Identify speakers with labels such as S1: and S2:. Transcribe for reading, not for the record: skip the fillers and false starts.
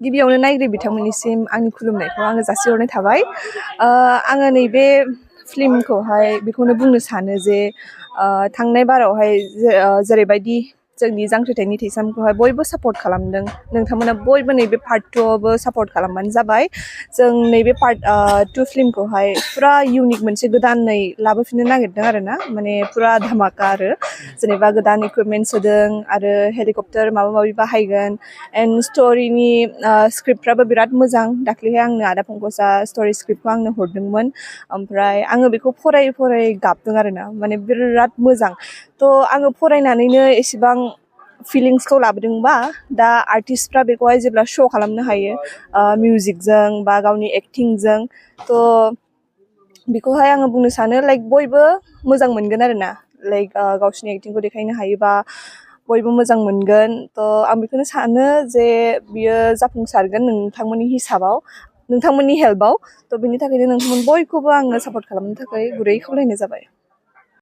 S1: गिबियावनो नायगिरि बिथांमोननिसिम आंनि खुलुमनायखौ आङो जासिहरनाय थाबाय आङो नैबे फिल्मखौहाय बेखौनो बुंनो सानो जे थांनाय बारावहाय जेरैबायदि जोंनि जांख्रिथायनि थैसामखौहाय बयबो सापर्ट खालामदों नोंथांमोना बयबो नैबे पार्ट 2आवबो सापर्ट खालामबानो जाबाय जों नैबे पार्ट 2 फिल्मखौहाय फुरा इउनिक मोनसे गोदानै लाबोफिननो नागिरदों आरो ना माने फुरा धामाका आरो जेनेबा गोदान इकुइपमेन्ट्स होदों आरो हेलिकप्टार माबा माबि बाहायगोन एन्ड स्ट'रिनि स्क्रिप्टफ्राबो बिराद मोजां दाख्लैहाय आंनो आदा फंकसआ स्ट'रि स्क्रिप्टखौ आंनो हरदोंमोन ओमफ्राय आङो बेखौ फरायै फरायै गाबदों आरो ना माने बिराद मोजां थ' आङो फरायनानैनो एसेबां फिलिंसखौ लाबोदोंबा दा आर्टिस्टफ्रा बेखौहाय जेब्ला श' खालामनो हायो मिउजिकजों बा गावनि एक्टिंजों थ' बेखौहाय आङो बुंनो सानो लाइक बयबो मोजां मोनगोन आरो ना लाइक गावसिनि एक्टिंखौ देखायनो हायोबा बयबो मोजां मोनगोन थ' आं बेखौनो सानो जे बियो जाफुंसारगोन नोंथांमोननि हिसाबाव नोंथांमोननि हेल्पआव थ' बेनि थाखायनो नोंथांमोन बयखौबो आङो सापर्ट खालामनो थाखाय गुरै खावलायनाय जाबाय